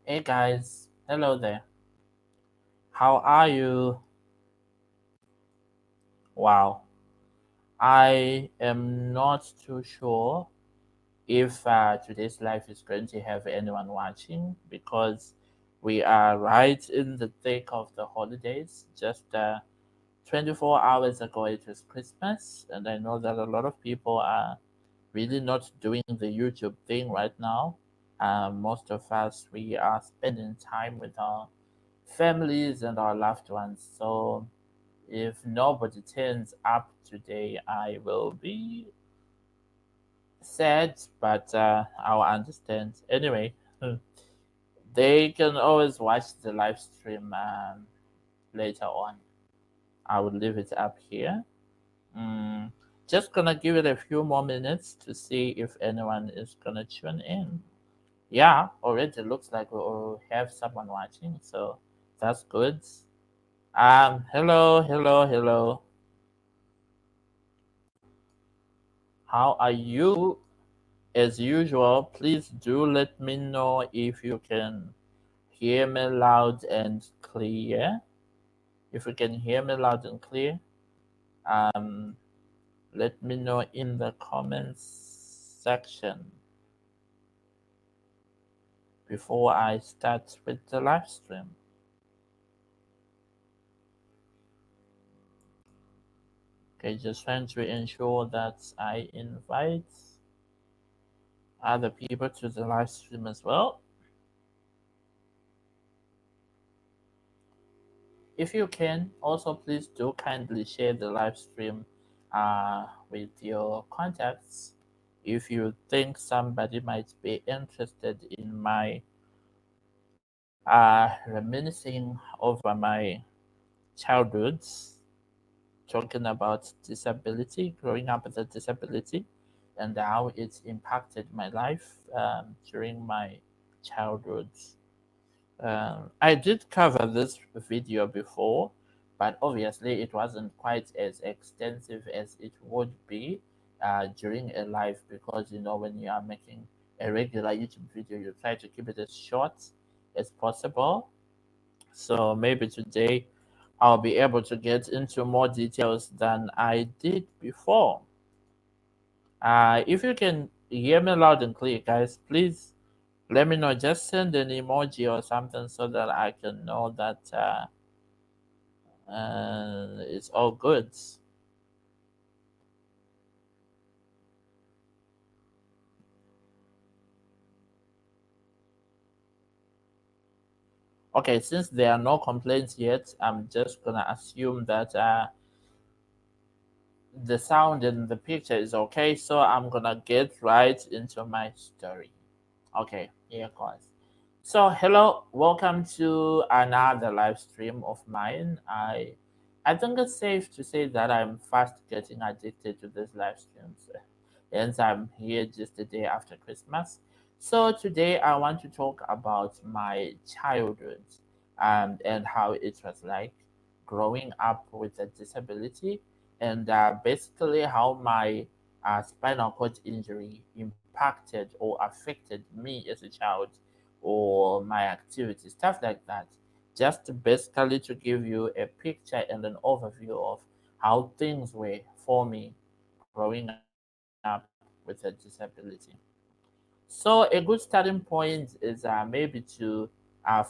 Hey guys, hello there. How are you? Wow, I am not too sure if today's live is going to have anyone watching because we are right in the thick of the holidays. Just 24 hours ago, it was Christmas, and I know that a lot of people are really not doing the YouTube thing right now. Most of us, we are spending time with our families and our loved ones. So if nobody turns up today, I will be sad, but I'll understand. Anyway, they can always watch the live stream later on. I will leave it up here. Mm, just gonna give it a few more minutes to see if anyone is gonna tune in. Yeah, already looks like we will have someone watching, so that's good. Hello, hello, hello. How are you? As usual, please do let me know if you can hear me loud and clear. If you can hear me loud and clear, um, let me know in the comments section before I start with the live stream. Okay, just trying to ensure that I invite other people to the live stream as well. If you can, also please do kindly share the live stream with your contacts. If you think somebody might be interested in my reminiscing over my childhoods, talking about disability, growing up with a disability, and how it impacted my life during my childhood. I did cover this video before, but obviously it wasn't quite as extensive as it would be during a live because when you are making a regular YouTube video, you try to keep it as short as possible. So maybe today I'll be able to get into more details than I did before. If you can hear me loud and clear, guys, please let me know. Just send an emoji or something so that I can know that it's all good. Okay, since there are no complaints yet, I'm just gonna assume that the sound and the picture is okay. So I'm gonna get right into my story. Okay, here goes. So hello, welcome to another live stream of mine. I think it's safe to say that I'm fast getting addicted to these live streams. Hence, I'm here just the day after Christmas. So today I want to talk about my childhood and how it was like growing up with a disability and basically how my spinal cord injury impacted or affected me as a child or my activities, stuff like that. Just basically to give you a picture and an overview of how things were for me growing up with a disability. So a good starting point is maybe to,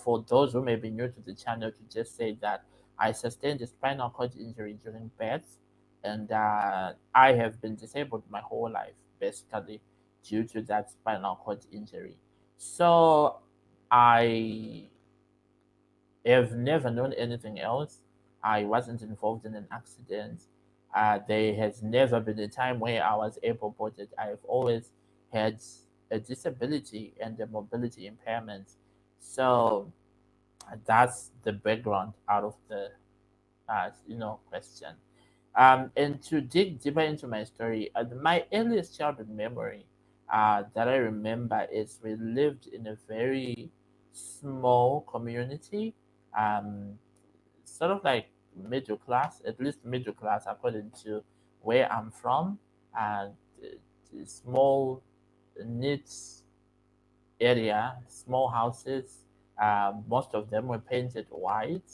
for those who may be new to the channel, to just say that I sustained a spinal cord injury during birth, and I have been disabled my whole life, basically due to that spinal cord injury. So I have never known anything else. I wasn't involved in an accident. There has never been a time where I was able-bodied. I've always had a disability and a mobility impairment. So that's the background out of the question. And to dig deeper into my story, my earliest childhood memory that I remember is we lived in a very small community, um, sort of like middle class, at least middle class according to where I'm from. The small, neat area, small houses, Most of them were painted white.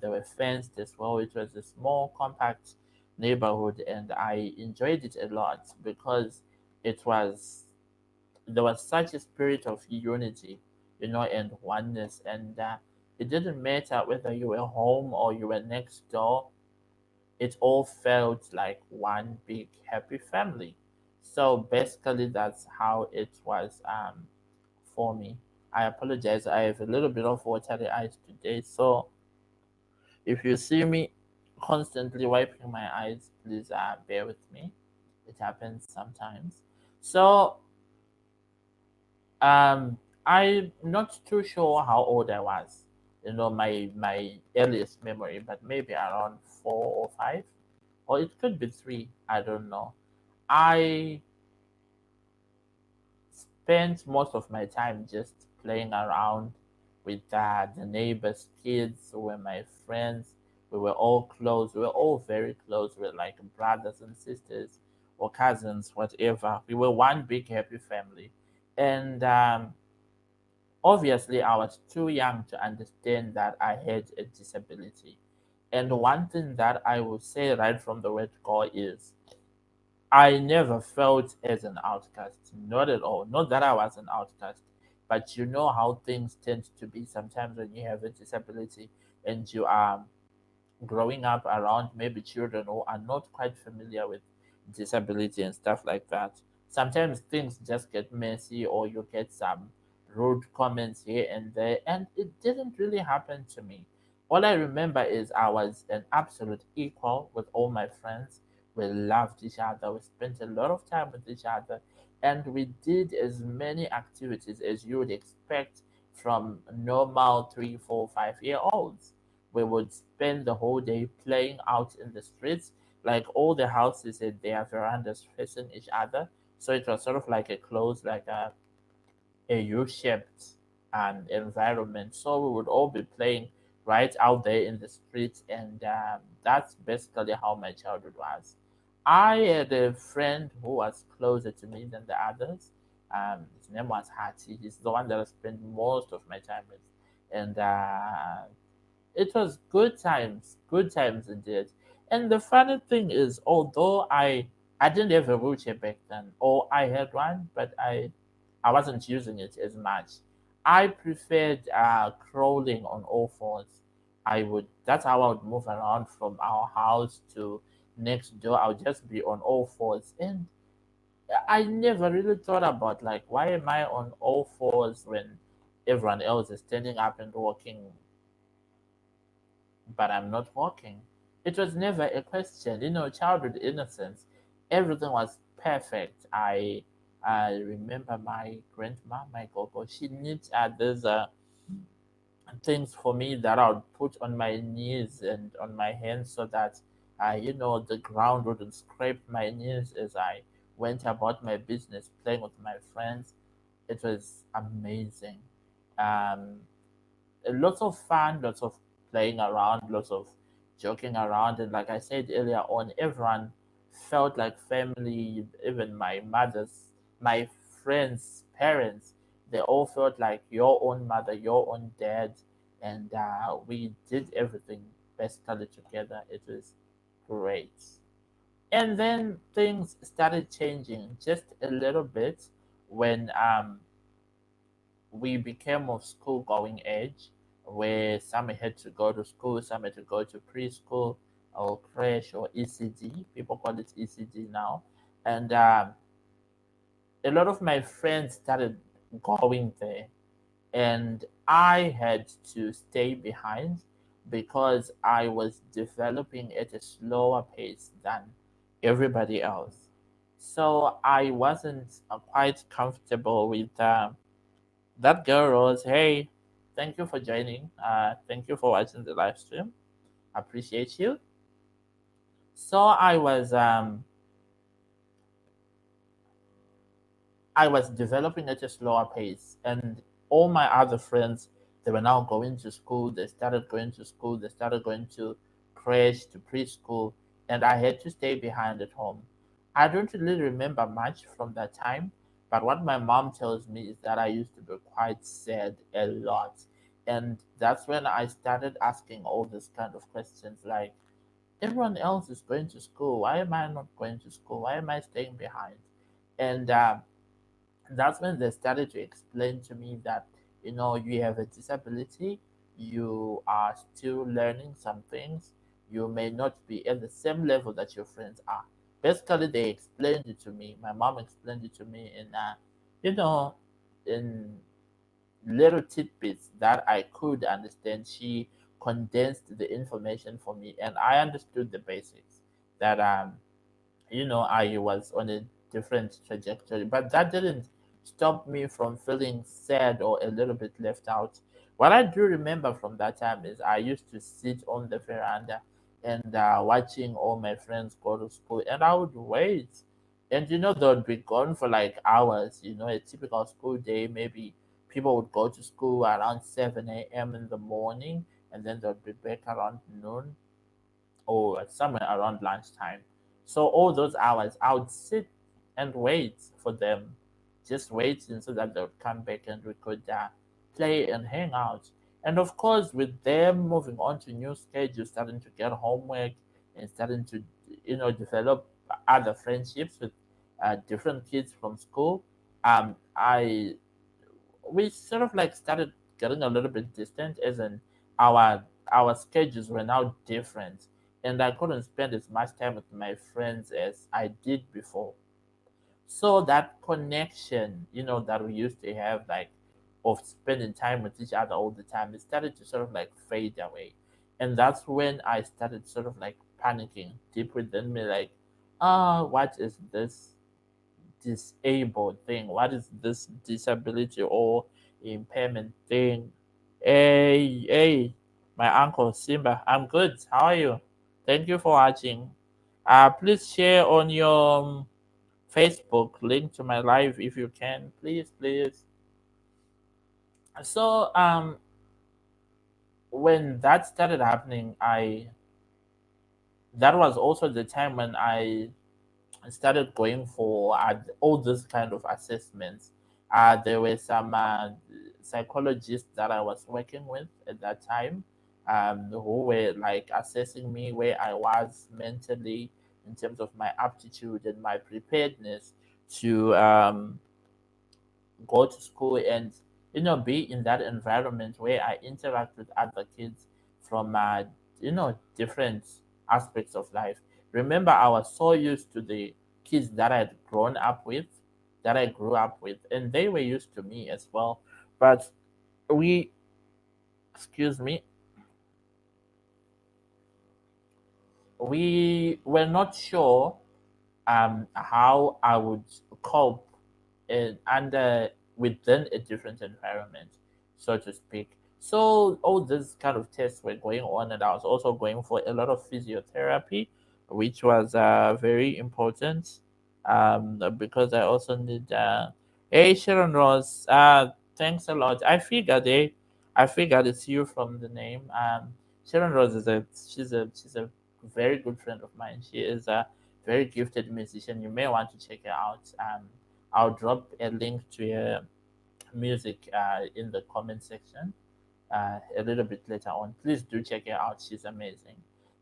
They were fenced as well. It was a small, compact neighborhood, and I enjoyed it a lot because it was there was such a spirit of unity, and oneness, and it didn't matter whether you were home or you were next door. It all felt like one big happy family. So basically, that's how it was for me. I apologize. I have a little bit of watery eyes today, so if you see me constantly wiping my eyes, please bear with me. It happens sometimes. So I'm not too sure how old I was. My earliest memory, but maybe around 4 or 5, or it could be 3. I don't know. I spent most of my time just playing around with the neighbors' kids who were my friends. We were all close. We were all very close. We were like brothers and sisters or cousins, whatever. We were one big happy family. And obviously, I was too young to understand that I had a disability. And one thing that I will say right from the word go is I never felt as an outcast, not at all. Not that I was an outcast, but you know how things tend to be sometimes when you have a disability and you are growing up around maybe children who are not quite familiar with disability and stuff like that. Sometimes things just get messy, or you get some rude comments here and there, and it didn't really happen to me. All I remember is I was an absolute equal with all my friends. We loved each other, we spent a lot of time with each other, and we did as many activities as you would expect from normal 3, 4, 5 year olds. We would spend the whole day playing out in the streets. Like all the houses had their verandas facing each other. So it was sort of like a closed, like a U-shaped environment. So we would all be playing right out there in the streets, and that's basically how my childhood was. I had a friend who was closer to me than the others. His name was Hati. He's the one that I spent most of my time with, and it was good times indeed. And the funny thing is, although I didn't have a wheelchair back then, or I had one, but I wasn't using it as much. I preferred crawling on all fours. That's how I would move around from our house to next door. I would just be on all fours, and I never really thought about like why am I on all fours when everyone else is standing up and walking, but I'm not walking. It was never a question, childhood innocence. Everything was perfect. I remember my grandma, my gogo, she knit these things for me that I would put on my knees and on my hands so that the ground wouldn't scrape my knees as I went about my business playing with my friends. It was amazing. Um, Lots of fun, lots of playing around, lots of joking around, and like I said earlier on, everyone felt like family. Even my friends' parents, they all felt like your own mother, your own dad, and we did everything basically together. It was great. And then things started changing just a little bit when we became of school going age, where some had to go to school, some had to go to preschool or crash or ECD. People call it ECD now. And a lot of my friends started going there, and I had to stay behind because I was developing at a slower pace than everybody else. So I wasn't quite comfortable with that girl Rose. Hey, thank you for joining. Thank you for watching the live stream. Appreciate you. So I was developing at a slower pace, and all my other friends, they were now going to school. They started going to school. They started going to crash, to preschool, and I had to stay behind at home. I don't really remember much from that time, But what my mom tells me is that I used to be quite sad a lot. And that's when I started asking all these kind of questions like, everyone else is going to school. Why am I not going to school? Why am I staying behind? And that's when they started to explain to me that, you have a disability, you are still learning some things, you may not be at the same level that your friends are. Basically, they explained it to me. My mom explained it to me in, you know, in little tidbits that I could understand. She condensed the information for me, and I understood the basics. That I was on a different trajectory, but that didn't stop me from feeling sad or a little bit left out. What I do remember from that time is I used to sit on the veranda and watching all my friends go to school, and I would wait. And they would be gone for like hours. A typical school day, maybe people would go to school around 7 a.m. in the morning, and then they'd be back around noon or somewhere around lunchtime. So all those hours, I would sit and wait for them, just waiting so that they would come back and we could play and hang out. And of course, with them moving on to new schedules, starting to get homework and starting to, develop other friendships with different kids from school, I we sort of like started getting a little bit distant, as in our schedules were now different, and I couldn't spend as much time with my friends as I did before. So that connection, that we used to have, like, of spending time with each other all the time, it started to sort of like fade away. And that's when I started sort of like panicking deep within me, like, what is this disabled thing? What is this disability or impairment thing? Hey, hey, my uncle Simba, I'm good. How are you? Thank you for watching. Please share on your Facebook link to my live if you can, please, please. So when that started happening, I that was also the time when I started going for all these kind of assessments. There were some psychologists that I was working with at that time, who were like assessing me where I was mentally in terms of my aptitude and my preparedness to go to school and be in that environment where I interact with other kids from different aspects of life. Remember, I was so used to the kids that I'd grown up with, that I grew up with, and they were used to me as well. But we, excuse me, we were not sure how I would cope under within a different environment, so to speak. So all these kind of tests were going on, and I was also going for a lot of physiotherapy, which was very important, because I also need. Hey, Sharon Ross, thanks a lot. I figured it's you from the name. Sharon Rose is she's a very good friend of mine. She is a very gifted musician. You may want to check her out. I'll drop a link to her music in the comment section a little bit later on. Please do check her out. She's amazing.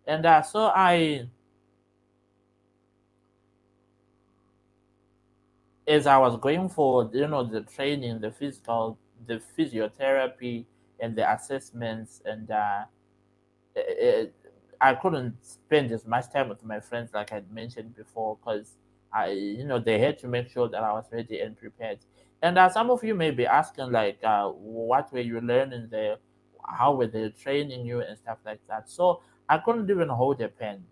And so as I was going for the training, the physiotherapy, and the assessments, and it, I couldn't spend as much time with my friends like I'd mentioned before, because they had to make sure that I was ready and prepared. And some of you may be asking, like, what were you learning there? How were they training you and stuff like that? So I couldn't even hold a pen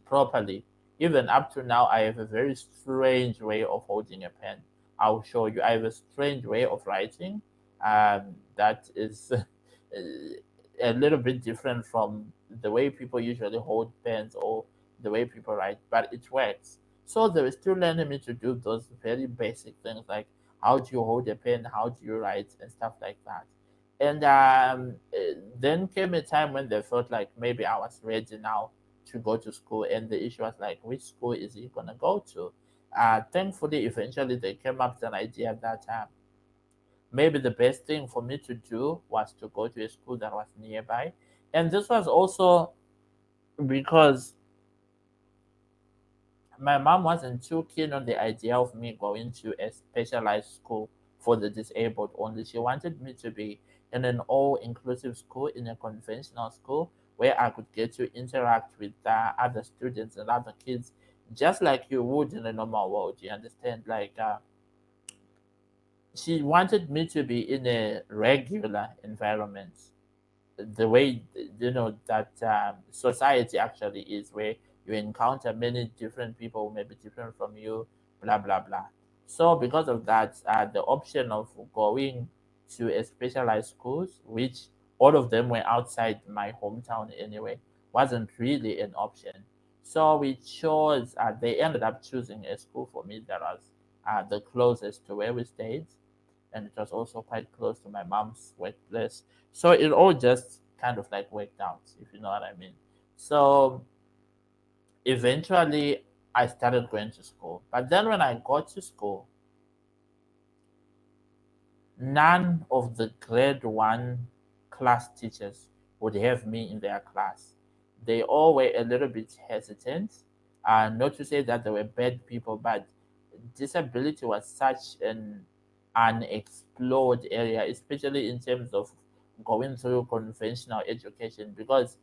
properly. Even up to now, I have a very strange way of holding a pen. I'll show you. I have a strange way of writing that is a little bit different from the way people usually hold pens or the way people write, but it works. So they were still learning me to do those very basic things like how do you hold a pen, how do you write, and stuff like that. And then came a time when they felt like maybe I was ready now to go to school, and the issue was like, which school is he gonna go to? Thankfully, eventually they came up with an idea that maybe the best thing for me to do was to go to a school that was nearby. And this was also because my mom wasn't too keen on the idea of me going to a specialized school for the disabled only. She wanted me to be in an all inclusive school, in a conventional school where I could get to interact with other students and other kids just like you would in a normal world. You understand? Like, she wanted me to be in a regular environment, the way that society actually is, where you encounter many different people who may be different from you, blah blah blah. So because of that, the option of going to a specialized schools, which all of them were outside my hometown anyway, wasn't really an option. So we chose, they ended up choosing a school for me that was the closest to where we stayed, and it was also quite close to my mom's workplace. So it all just kind of like worked out, if you know what I mean. So eventually I started going to school. But then when I got to school, none of the grade one class teachers would have me in their class. They all were a little bit hesitant. Not to say that they were bad people, but disability was such an unexplored area, especially in terms of going through conventional education. Because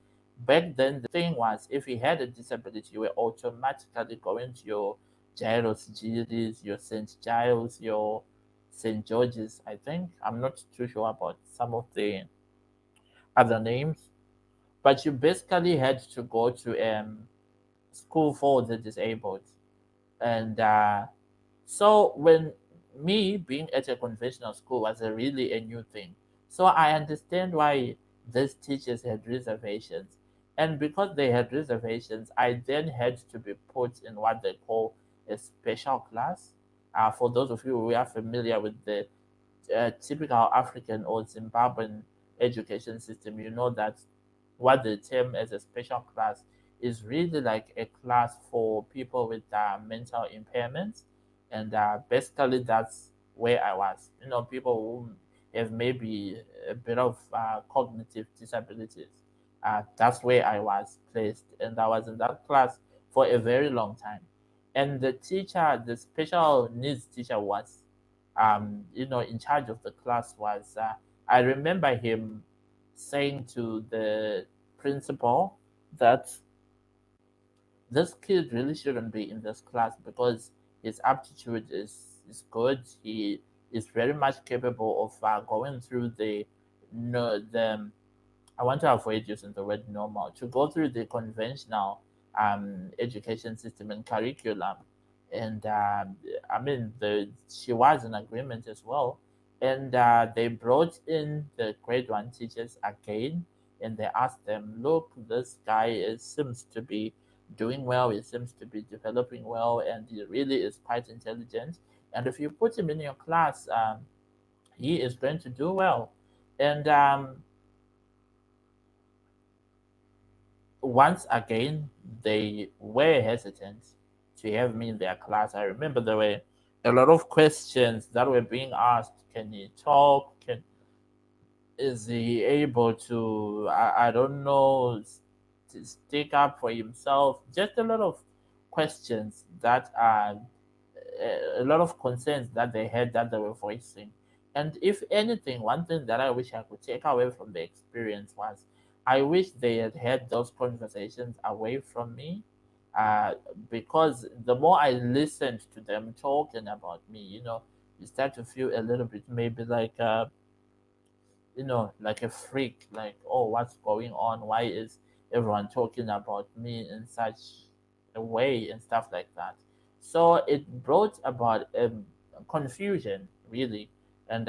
back then, the thing was, if you had a disability, you were automatically going to your Gyros Giris, your St. Giles, your St. George's, I think. I'm not too sure about some of the other names, but you basically had to go to school for the disabled. And so when me being at a conventional school was a really a new thing. So I understand why these teachers had reservations. And because they had reservations, I then had to be put in what they call a special class. For those of you who are familiar with the typical African or Zimbabwean education system, you know that what they term as a special class is really like a class for people with mental impairments. And basically, that's where I was. People who have maybe a bit of cognitive disabilities. That's where I was placed. And I was in that class for a very long time. And the teacher, the special needs teacher, was in charge of the class. Was I remember him saying to the principal that this kid really shouldn't be in this class because his aptitude is good. He is very much capable of going through the no the I want to avoid using the word normal, to go through the conventional education system and curriculum. And I mean, she was in agreement as well. And they brought in the grade one teachers again, and they asked them, look, this guy seems to be doing well, he seems to be developing well, and he really is quite intelligent. And if you put him in your class, he is going to do well. And once again, they were hesitant to have me in their class. I remember there were a lot of questions that were being asked. Can he talk? Is he able to, I don't know, to stick up for himself? Just a lot of questions that are a lot of concerns that they had that they were voicing. And if anything, one thing that I wish I could take away from the experience was I wish they had had those conversations away from me. Uh, because the more I listened to them talking about me, you start to feel a little bit maybe like like a freak, like, oh, what's going on? Why is everyone talking about me in such a way and stuff like that? So it brought about confusion, really. And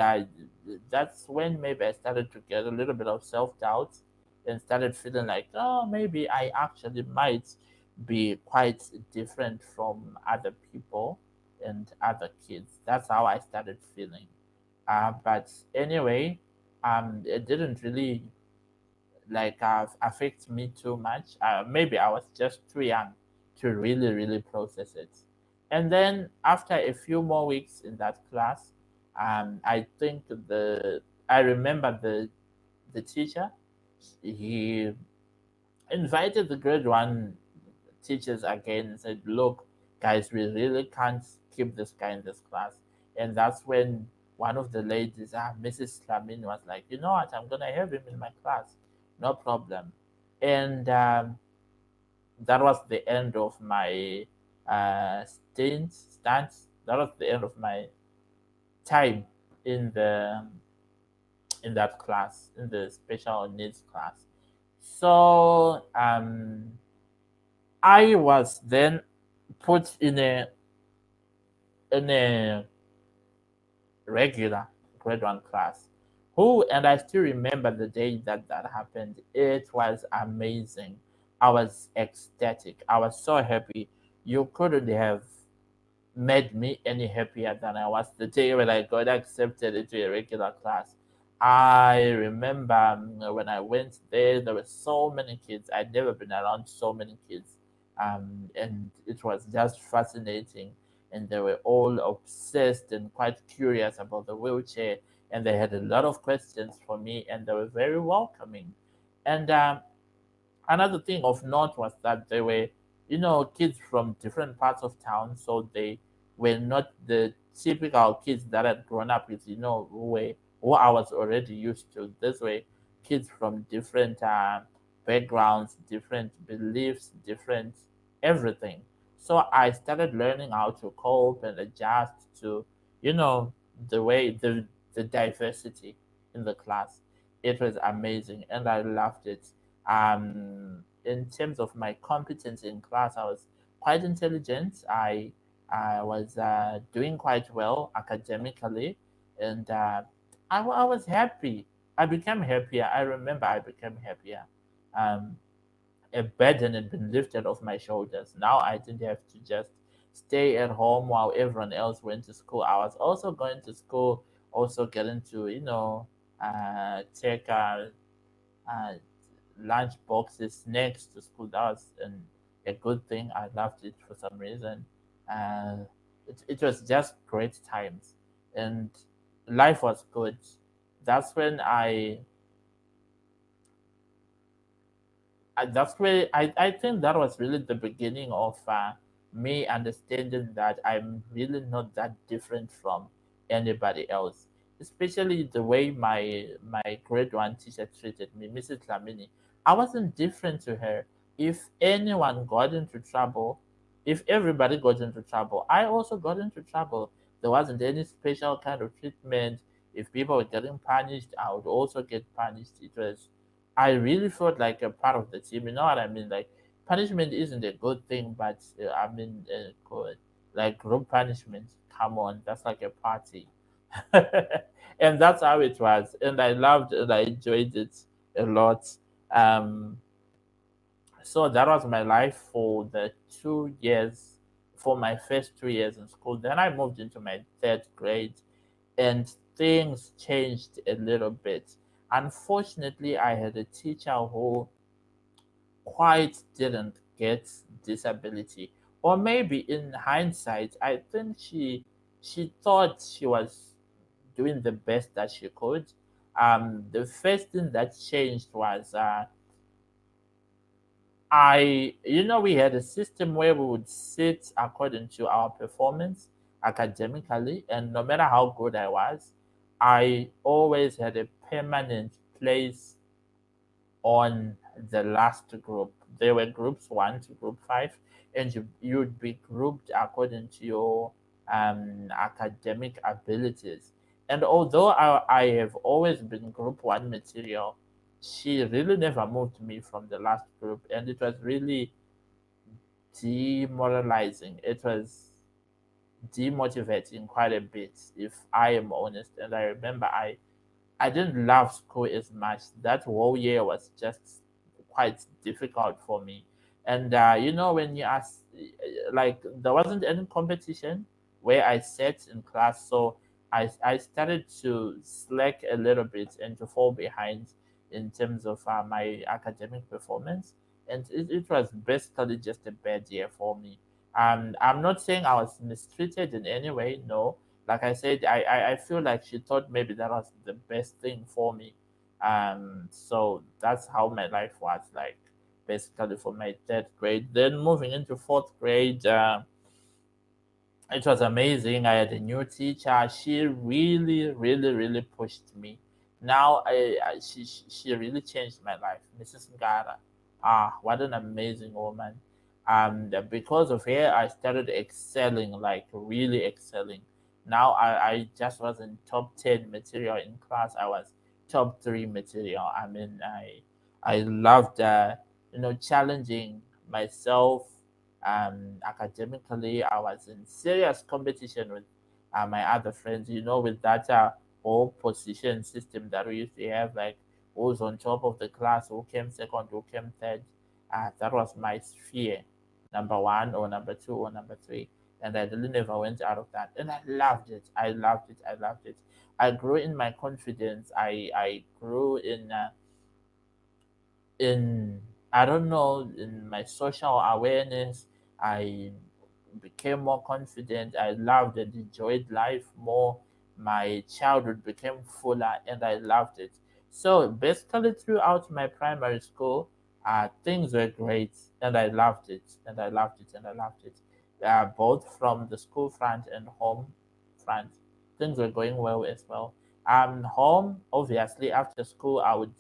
that's when maybe I started to get a little bit of self doubt and started feeling like, oh, maybe I actually might be quite different from other people and other kids. That's how I started feeling. But anyway, it didn't really like affect me too much. Maybe I was just too young to really process it. And then after a few more weeks in that class, I think I remember the teacher. He invited the grade one teachers again and said, "Look, guys, we really can't keep this guy in this class." And that's when one of the ladies, Mrs. Slamin, was like, "You know what? I'm gonna have him in my class, no problem." And that was the end of my stance. That was the end of my time in the in that class, in the special needs class. So I was then put in a regular grade one class. Who and I still remember the day that that happened. It was amazing. I was ecstatic. I was so happy. You couldn't have made me any happier than I was the day when I got accepted into a regular class. I remember when I went there, there were so many kids. I'd never been around so many kids. And it was just fascinating. And they were all obsessed and quite curious about the wheelchair. And they had a lot of questions for me, and they were very welcoming. And another thing of note was that they were, kids from different parts of town, so they were not the typical kids that had grown up with, who I was already used to. This way, kids from different backgrounds, different beliefs, different everything. So I started learning how to cope and adjust to, you know, the way the diversity in the class. It was amazing, and I loved it. In terms of my competence in class, I was quite intelligent. I was doing quite well academically, and I was happy. I became happier. I remember I became happier. Um, a burden had been lifted off my shoulders. Now I didn't have to just stay at home while everyone else went to school. I was also going to school, also getting to, take uh, lunch boxes next to school. That was a good thing. I loved it for some reason. Uh, it was just great times, and life was good. That's when that's where I think that was really the beginning of me understanding that I'm really not that different from anybody else. Especially the way my grade one teacher treated me, Mrs. Lamini. I wasn't different to her. If anyone got into trouble, if everybody got into trouble, I also got into trouble. There wasn't any special kind of treatment. If people were getting punished, I would also get punished. It was I really felt like a part of the team. You know what I mean? Like punishment isn't a good thing, but good. Like group punishment. Come on, that's like a party, and that's how it was. And I loved and I enjoyed it a lot. Um, so that was my life for the 2 years, for my first 2 years in school. Then I moved into my third grade, and things changed a little bit. Unfortunately, I had a teacher who quite didn't get disability, or maybe in hindsight, I think she thought she was doing the best that she could. The first thing that changed was we had a system where we would sit according to our performance academically, and no matter how good I was, I always had a permanent place on the last group. There were groups 1 to group 5, and you'd be grouped according to your academic abilities. And although I have always been group 1 material, she really never moved me from the last group, and it was really demoralizing. It was demotivating quite a bit, if I am honest. And I remember I didn't love school as much. That whole year was just quite difficult for me. And when you ask, like, there wasn't any competition where I sat in class, so I started to slack a little bit and to fall behind in terms of my academic performance. And it was basically just a bad year for me. I'm not saying I was mistreated in any way. No, like I said, I feel like she thought maybe that was the best thing for me. So that's how my life was like, basically for my third grade. Then moving into fourth grade, it was amazing. I had a new teacher. She really, really, really pushed me. Now she really changed my life. Mrs. Ngara. Ah, what an amazing woman. Because of her, I started excelling, like really excelling. Now I just wasn't top 10 material in class. I was top 3 material. I mean, I loved, challenging myself. Academically, I was in serious competition with my other friends. With that whole position system that we used to have, like who's on top of the class, who came second, who came third. That was my sphere, number one or number two or number three. And I really never went out of that. And I loved it. I loved it. I loved it. I grew in my confidence. I grew in I don't know, in my social awareness. I became more confident. I loved and enjoyed life more. My childhood became fuller and I loved it. So basically throughout my primary school, things were great and I loved it and I loved it and I loved it. Both from the school front and home front, things were going well as well. Home, obviously after school I would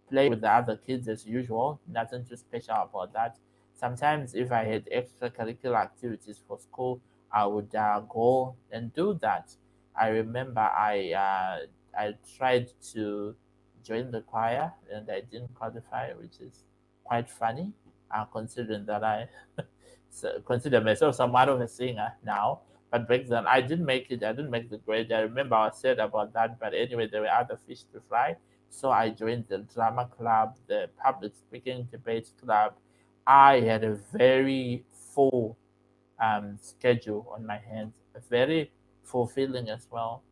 play with the other kids as usual. Nothing too special about that. Sometimes, if I had extracurricular activities for school, I would go and do that. I remember I tried to join the choir and I didn't qualify, which is quite funny, considering that I consider myself somewhat of a singer now. But back then, I didn't make it. I didn't make the grade. I remember I was sad about that. But anyway, there were other fish to fry. So I joined the drama club, the public speaking debate club. I had a very full schedule on my hands, very fulfilling as well.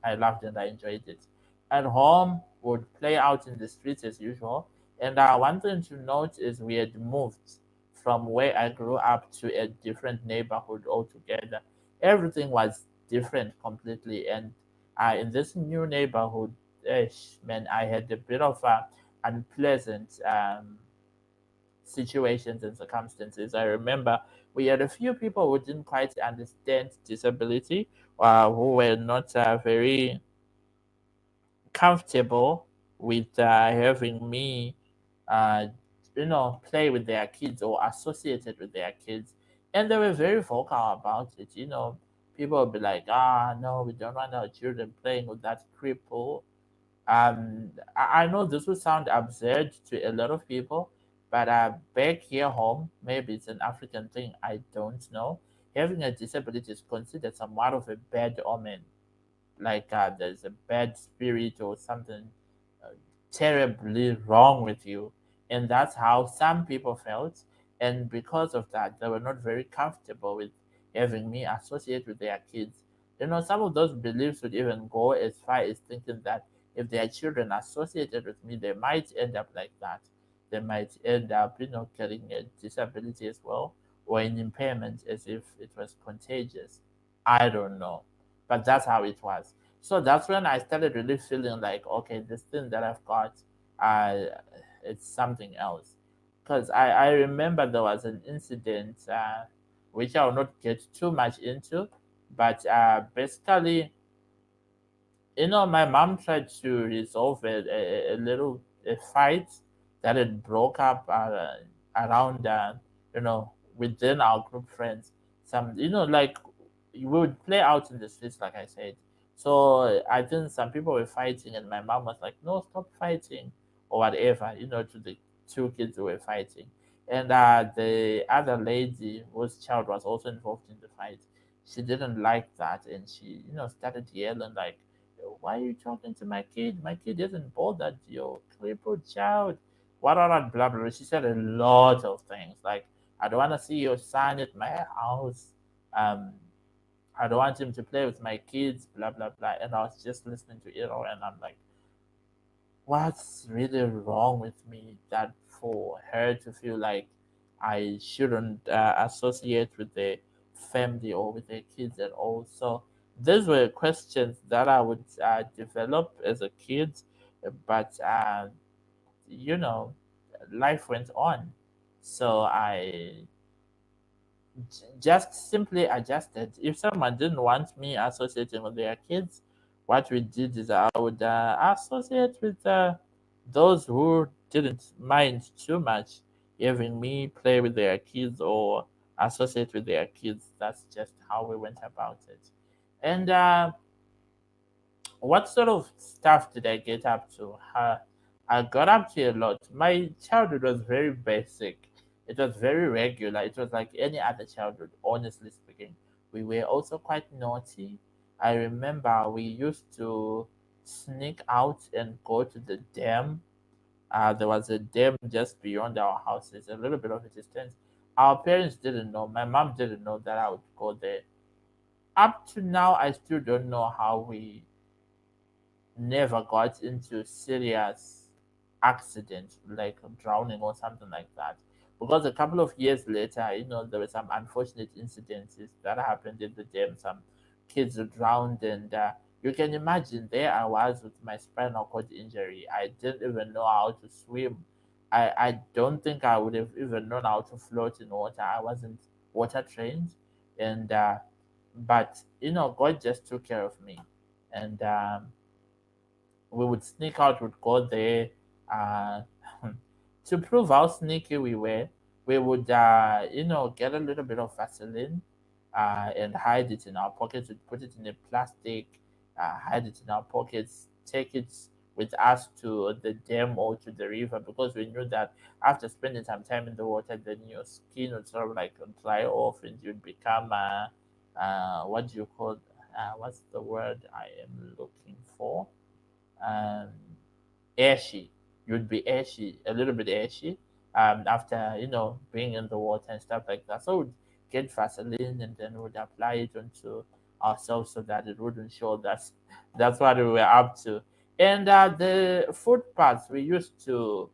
I loved it. I enjoyed it. At home, would play out in the streets as usual. And one thing to note is we had moved from where I grew up to a different neighborhood altogether. Everything was different completely. And in this new neighborhood, man, I had a bit of unpleasant situations and circumstances. I remember we had a few people who didn't quite understand disability, who were not very comfortable with having me, uh, play with their kids or associated with their kids. And they were very vocal about it. People would be like, no, we don't want our children playing with that cripple. I know this will sound absurd to a lot of people, but back here home, maybe it's an African thing, I don't know. Having a disability is considered somewhat of a bad omen, like there's a bad spirit or something uh, terribly wrong with you. And that's how some people felt. And because of that, they were not very comfortable with having me associate with their kids. Some of those beliefs would even go as far as thinking that if their children associated with me, they might end up like that. They might end up, getting a disability as well, or an impairment as if it was contagious. I don't know, but that's how it was. So that's when I started really feeling like, okay, this thing that I've got, uh, it's something else. Because I remember there was an incident, which I will not get too much into, but basically, my mom tried to resolve a little a fight that had broke up around, within our group friends. Some, like we would play out in the streets, like I said. So I think some people were fighting, and my mom was like, "No, stop fighting," or whatever, to the two kids who were fighting. And the other lady whose child was also involved in the fight, she didn't like that, and she, started yelling like, "Why are you talking to my kid? My kid isn't bothered, your crippled child." What all that blah blah. She said a lot of things like, "I don't want to see your son at my house. Um, I don't want him to play with my kids." Blah blah blah. And I was just listening to it all, and I'm like, what's really wrong with me that for her to feel like I shouldn't associate with the family or with the kids at all. So those were questions that I would develop as a kid, but you know, life went on. So I just simply adjusted. If someone didn't want me associating with their kids, what we did is I would associate with those who didn't mind too much having me play with their kids or associate with their kids. That's just how we went about it. And what sort of stuff did I get up to? I got up to a lot. My childhood was very basic. It was very regular. It was like any other childhood, honestly speaking. We were also quite naughty. I remember we used to sneak out and go to the dam. There was a dam just beyond our houses, a little bit of a distance. Our parents didn't know. My mom didn't know that I would go there. Up to now, I still don't know how we never got into serious accident like drowning or something like that, because a couple of years later, there were some unfortunate incidences that happened in the dam. Some kids drowned, and you can imagine, there I was with my spinal cord injury. I didn't even know how to swim. I don't think I would have even known how to float in water. I wasn't water trained, and but God just took care of me. And we would sneak out, would go there. Uh, to prove how sneaky we were, we would, get a little bit of Vaseline and hide it in our pockets. We'd put it in a plastic, hide it in our pockets, take it with us to the dam or to the river, because we knew that after spending some time in the water, then your skin would sort of like dry off and you'd become, what do you call, what's the word I am looking for? um, Ashy. You'd be ashy, a little bit ashy, after being in the water and stuff like that. So we'd get Vaseline and then would apply it onto ourselves so that it wouldn't show. That's what we were up to. And the footpaths we used to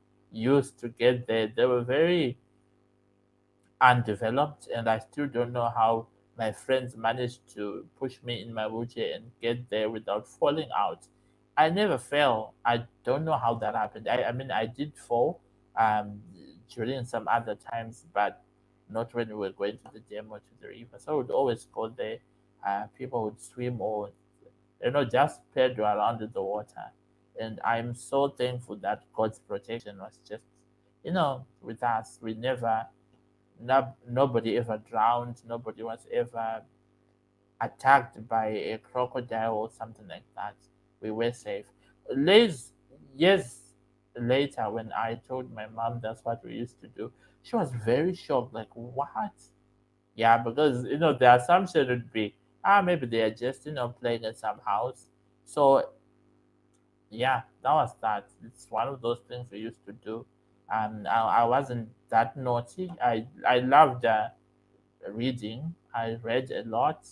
get there, they were very undeveloped, and I still don't know how my friends managed to push me in my wheelchair and get there without falling out. I never fell. I don't know how that happened. I mean, I did fall um, during some other times, but not when we were going to the dam or to the river. So I would always go there. People would swim or, just paddle around in the water. And I'm so thankful that God's protection was just, with us. We never nobody ever drowned. Nobody was ever attacked by a crocodile or something like that. We were safe. Years, years later, when I told my mom that's what we used to do, she was very shocked. Like, what? Yeah, because the assumption would be, maybe they are just playing at some house. So yeah, that was that. It's one of those things we used to do. I wasn't that naughty. I loved reading. I read a lot,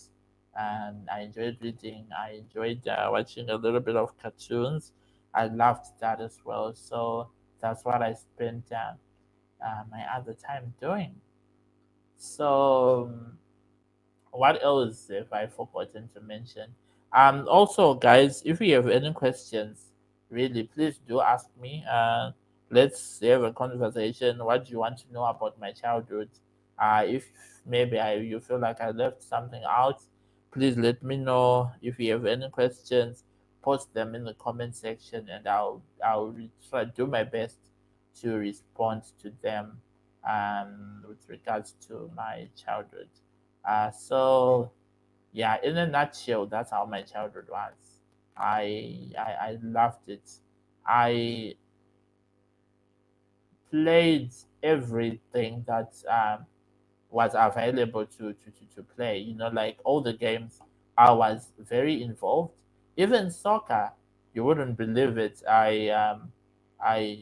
and I enjoyed reading. I enjoyed watching a little bit of cartoons. I loved that as well. So that's what I spent my other time doing. So what else have I forgotten to mention? Also, guys, if you have any questions, really, please do ask me. Let's have a conversation. What do you want to know about my childhood? If maybe you feel like I left something out, please let me know. If you have any questions, post them in the comment section, and I'll try to do my best to respond to them. With regards to my childhood. So yeah, in a nutshell, that's how my childhood was. I loved it. I played everything that was available to play. Like all the games, I was very involved. Even soccer, you wouldn't believe it. I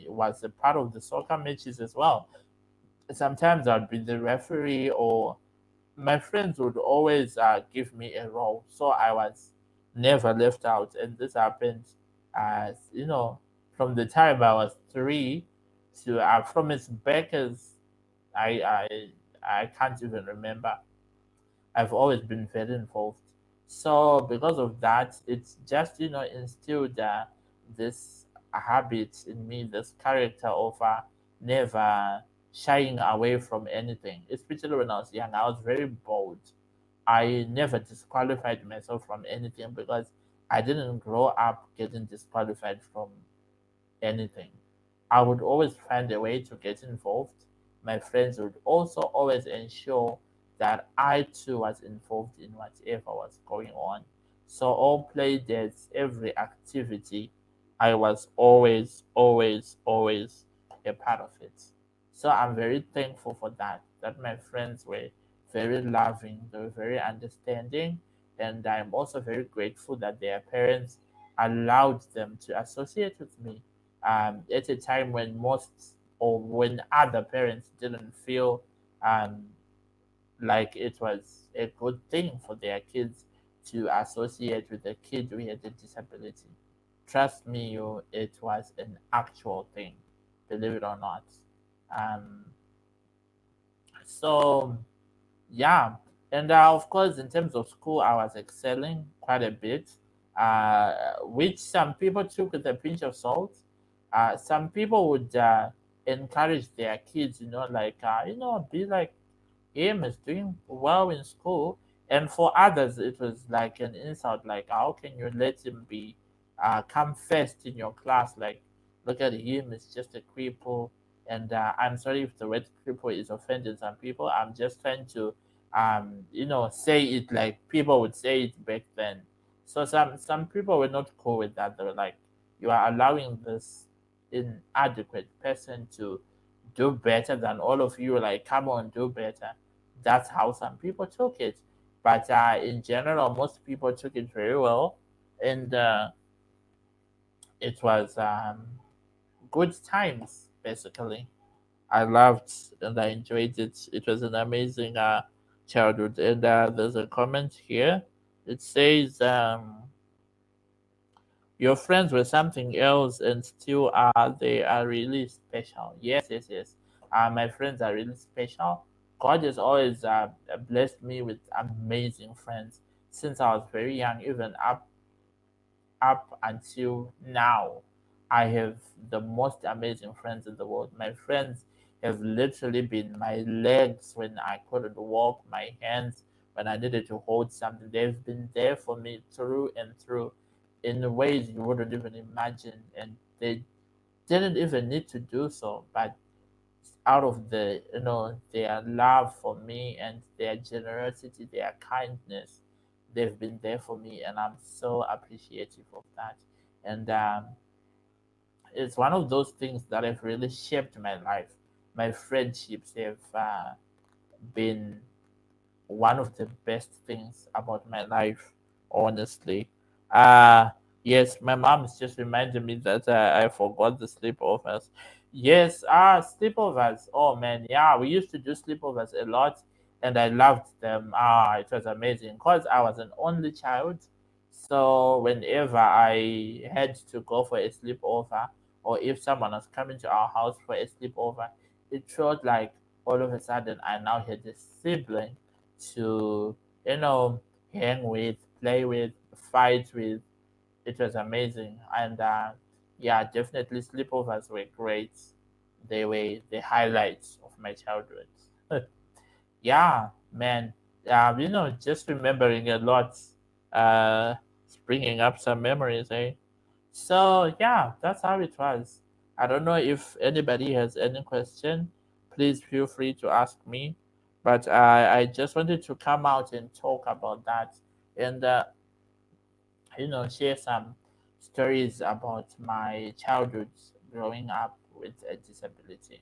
was a part of the soccer matches as well. Sometimes I'd be the referee, or my friends would always give me a role, so I was never left out. And this happened, as from the time I was 3 to from its back as I can't even remember. I've always been very involved. So because of that, it's just instilled this habit in me, this character of never shying away from anything. Especially when I was young, I was very bold. I never disqualified myself from anything because I didn't grow up getting disqualified from anything. I would always find a way to get involved. My friends would also always ensure that I too was involved in whatever was going on. So all play dates, every activity, I was always a part of it. So I'm very thankful for that. That my friends were very loving, they were very understanding, and I'm also very grateful that their parents allowed them to associate with me at a time when most or when other parents didn't feel um, like it was a good thing for their kids to associate with a kid who had a disability. Trust me, it was an actual thing, believe it or not. Um, so yeah, and of course, in terms of school, I was excelling quite a bit, which some people took with a pinch of salt. Some people would encourage their kids, like be like him, is doing well in school, and for others, it was like an insult. Like, how can you let him be come first in your class? Like, look at him, he's just a cripple. And I'm sorry if the word cripple is offending some people. I'm just trying to say it like people would say it back then. So some people were not cool with that. They were like, you are allowing this inadequate person to do better than all of you. Like, come on, do better. That's how some people took it. But in general, most people took it very well, and it was good times basically. I loved and I enjoyed it. It was an amazing childhood. And there's a comment here. It says, "Your friends were something else, and still are. They are really special." Yes, yes, yes. My friends are really special. God has always blessed me with amazing friends since I was very young, even up until now. I have the most amazing friends in the world. My friends have literally been my legs when I couldn't walk, my hands when I needed to hold something. They've been there for me through and through in ways you wouldn't even imagine. And they didn't even need to do so, but out of their love for me and their generosity, their kindness, they've been there for me, and I'm so appreciative of that. And it's one of those things that have really shaped my life. My friendships have been one of the best things about my life, honestly. Uh yes, my mom is just reminding me that I forgot the sleepovers. Yes, sleepovers. Oh man, yeah, we used to do sleepovers a lot, and I loved them. It was amazing because I was an only child. So whenever I had to go for a sleepover, or if someone was coming to our house for a sleepover, it felt like all of a sudden I now had a sibling to you know hang with, play with, fight with. It was amazing, and yeah, definitely sleepovers were great. They were the highlights of my childhood. Yeah, man. Just remembering a lot, uh, bringing up some memories, eh? So yeah, that's how it was. I don't know if anybody has any question. Please feel free to ask me. But I just wanted to come out and talk about that, and share some stories about my childhood growing up with a disability.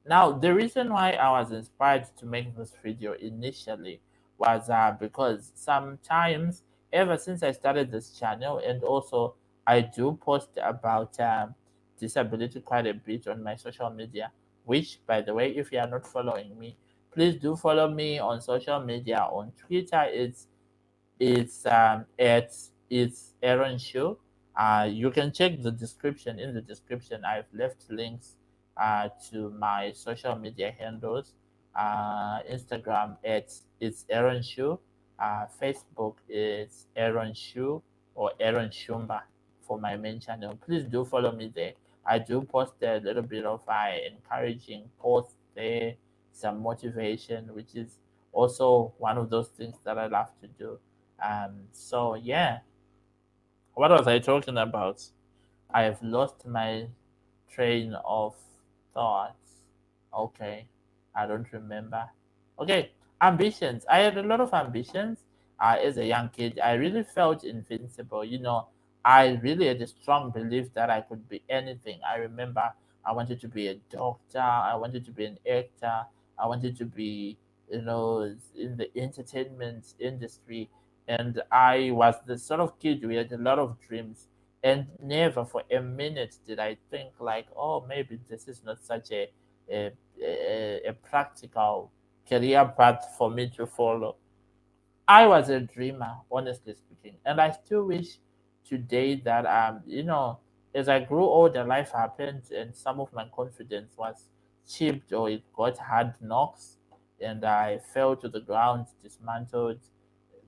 Now, the reason why I was inspired to make this video initially was because sometimes, ever since I started this channel, and also I do post about disability quite a bit on my social media, which, by the way, if you are not following me, please do follow me on social media. On Twitter, it's Aaron Show. You can check the description. In the description, I've left links to my social media handles. Instagram, it's Aaron Shu. Facebook is Aaron Shu or Aaron Shumba for my main channel. Please do follow me there. I do post a little bit of encouraging posts there, some motivation, which is also one of those things that I love to do. So yeah, what was I talking about? I have lost my train of thoughts. Okay, I don't remember. Okay, ambitions. I had a lot of ambitions as a young kid. I really felt invincible. I really had a strong belief that I could be anything. I remember I wanted to be a doctor, I wanted to be an actor, I wanted to be, in the entertainment industry. And I was the sort of kid who had a lot of dreams, and never for a minute did I think like, oh, maybe this is not such a practical career path for me to follow. I was a dreamer, honestly speaking, and I still wish today that as I grew older, life happened, and some of my confidence was chipped or it got hard knocks, and I fell to the ground, dismantled,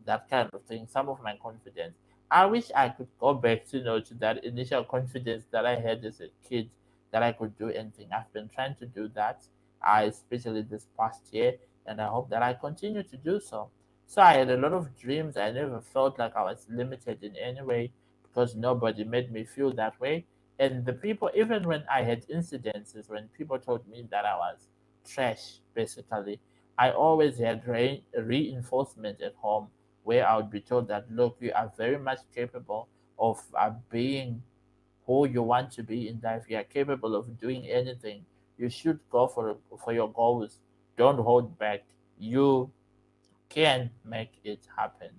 that kind of thing, some of my confidence. I wish I could go back to that initial confidence that I had as a kid, that I could do anything. I've been trying to do that, especially this past year, and I hope that I continue to do so. So I had a lot of dreams. I never felt like I was limited in any way because nobody made me feel that way. And the people, even when I had incidences, when people told me that I was trash, basically, I always had reinforcement at home where I would be told that, look, you are very much capable of being who you want to be in life. You are capable of doing anything. You should go for your goals. Don't hold back. You can make it happen.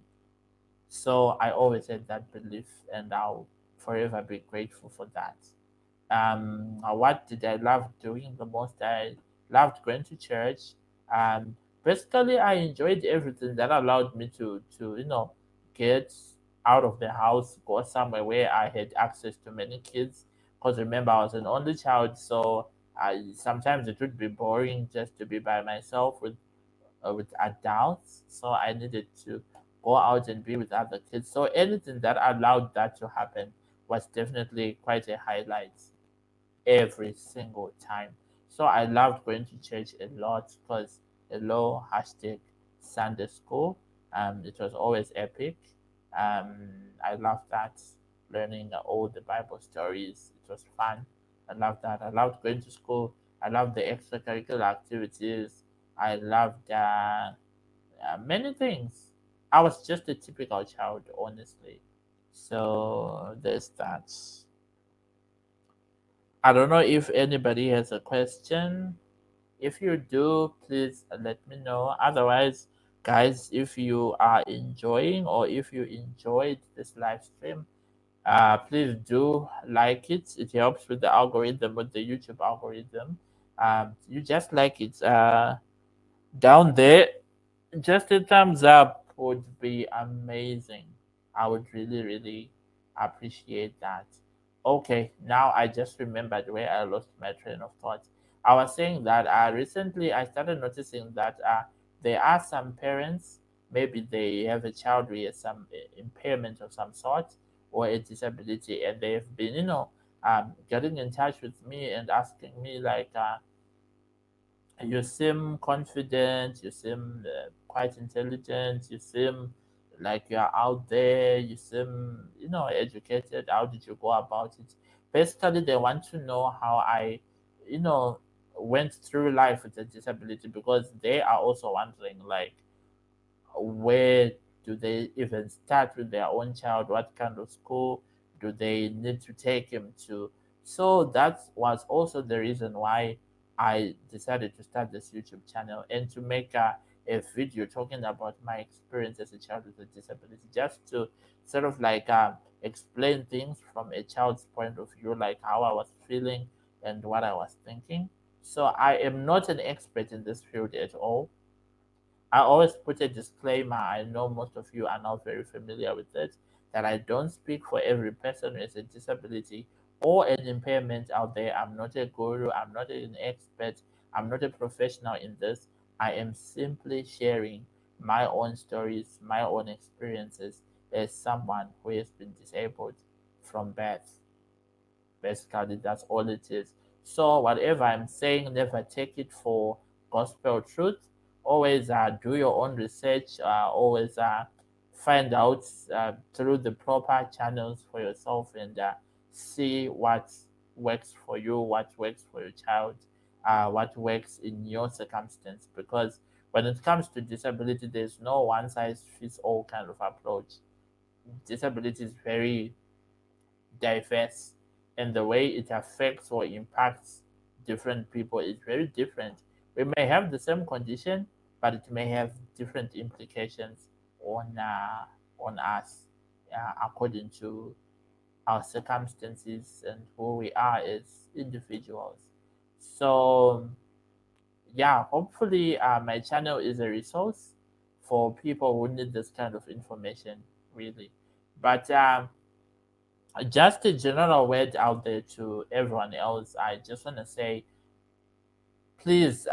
So I always had that belief, and I'll forever be grateful for that. What did I love doing the most? I loved going to church. Basically, I enjoyed everything that allowed me to get out of the house, go somewhere where I had access to many kids. Because remember, I was an only child, so sometimes it would be boring just to be by myself with adults. So I needed to go out and be with other kids. So anything that allowed that to happen was definitely quite a highlight every single time. So I loved going to church a lot because hello hashtag Sunday school. It was always epic. Um, I loved that, learning all the Bible stories. It was fun. I loved that. I loved going to school. I loved the extracurricular activities. I loved many things. I was just a typical child, honestly. So there's that. I don't know if anybody has a question. If you do, please let me know. Otherwise, guys, if you are enjoying or if you enjoyed this live stream, please do like it. It helps with the algorithm, with the YouTube algorithm. You just like it down there. Just a thumbs up would be amazing. I would really, really appreciate that. Okay, now I just remembered where I lost my train of thought. I was saying that recently I started noticing that there are some parents, maybe they have a child with some impairment of some sort or a disability, and they've been, getting in touch with me and asking me, like, you seem confident, you seem quite intelligent, you seem like you are out there, you seem, educated. How did you go about it? Basically, they want to know how I, you know, went through life with a disability, because they are also wondering, like, where do they even start with their own child? What kind of school do they need to take him to? So that was also the reason why I decided to start this YouTube channel and to make a video talking about my experience as a child with a disability, just to sort of like explain things from a child's point of view, like how I was feeling and what I was thinking. So I am not an expert in this field at all. I always put a disclaimer. I know most of you are now very familiar with it, that I don't speak for every person with a disability or an impairment out there. I'm not a guru, I'm not an expert, I'm not a professional in this. I am simply sharing my own stories, my own experiences as someone who has been disabled from birth. Basically, that's all it is. So, whatever I'm saying, never take it for gospel truth. Always do your own research. Always find out through the proper channels for yourself and see what works for you, what works for your child, what works in your circumstance. Because when it comes to disability, there's no one size fits all kind of approach. Disability is very diverse, and the way it affects or impacts different people is very different. We may have the same condition, but it may have different implications on us according to our circumstances and who we are as individuals. So yeah, hopefully my channel is a resource for people who need this kind of information, really. But just a general word out there to everyone else. I just want to say, please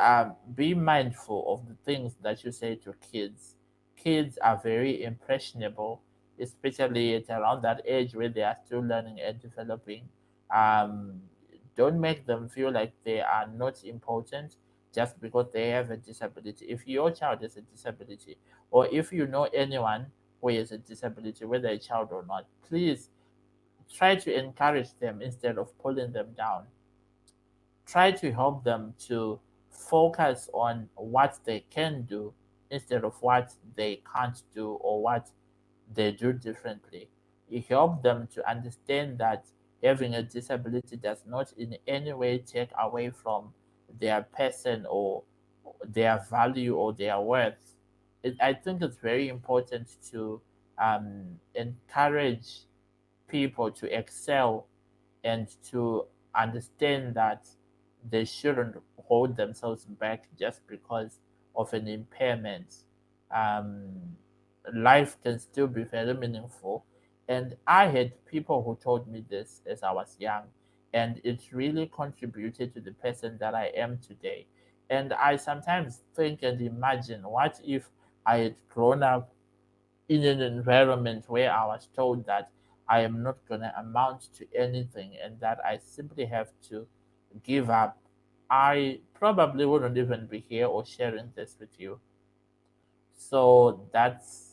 be mindful of the things that you say to kids. Kids are very impressionable, especially at around that age where they are still learning and developing. Um, don't make them feel like they are not important just because they have a disability. If your child has a disability, or if you know anyone who has a disability, whether a child or not, please try to encourage them instead of pulling them down. Try to help them to focus on what they can do instead of what they can't do or what they do differently. You help them to understand that having a disability does not in any way take away from their person or their value or their worth. I think it's very important to encourage people to excel and to understand that they shouldn't hold themselves back just because of an impairment. Um, Life can still be very meaningful. And I had people who told me this as I was young, and it really contributed to the person that I am today. And I sometimes think and imagine, what if I had grown up in an environment where I was told that I am not going to amount to anything and that I simply have to give up? I probably wouldn't even be here or sharing this with you. So that's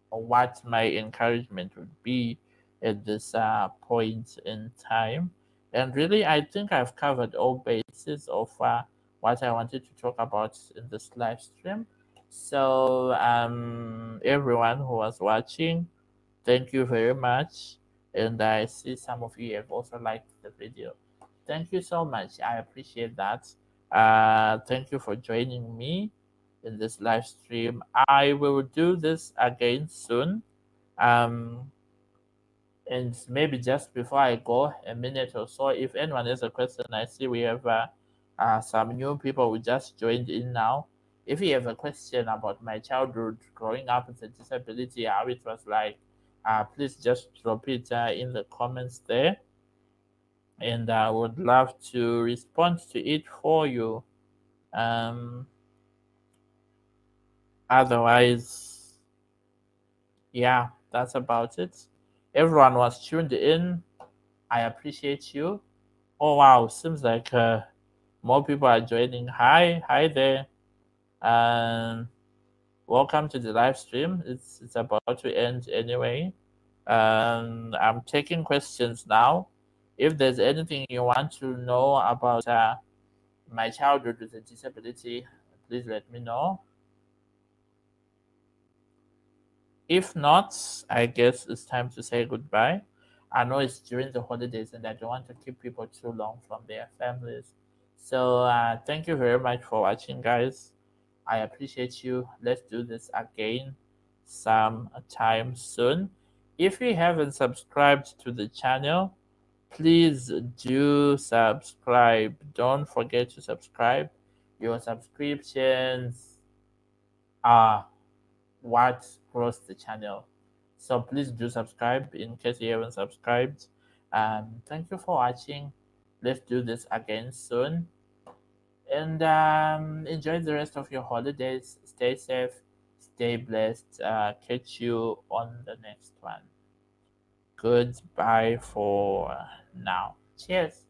what my encouragement would be at this point in time. And really, I think I've covered all bases of what I wanted to talk about in this live stream. So, everyone who was watching, thank you very much. And I see some of you have also liked the video. Thank you so much. I appreciate that. Thank you for joining me in this live stream. I will do this again soon. Um, and maybe just before I go, a minute or so, if anyone has a question, I see we have some new people who just joined in now. If you have a question about my childhood growing up with a disability, how it was like, please just drop it in the comments there, and I would love to respond to it for you. Um, Otherwise, yeah, that's about it. Everyone was tuned in. I appreciate you. Oh wow, seems like more people are joining. Hi there. Um, Welcome to the live stream. It's about to end anyway. I'm taking questions now. If there's anything you want to know about my childhood with a disability, please let me know. If not, I guess it's time to say goodbye. I know it's during the holidays and I don't want to keep people too long from their families. So, thank you very much for watching, guys. I appreciate you. Let's do this again sometime soon. If you haven't subscribed to the channel, please do subscribe. Don't forget to subscribe. Your subscriptions are what grows the channel. So please do subscribe in case you haven't subscribed. Thank you for watching. Let's do this again soon. And enjoy the rest of your holidays. Stay safe, stay blessed. Catch you on the next one. Goodbye for now. Cheers.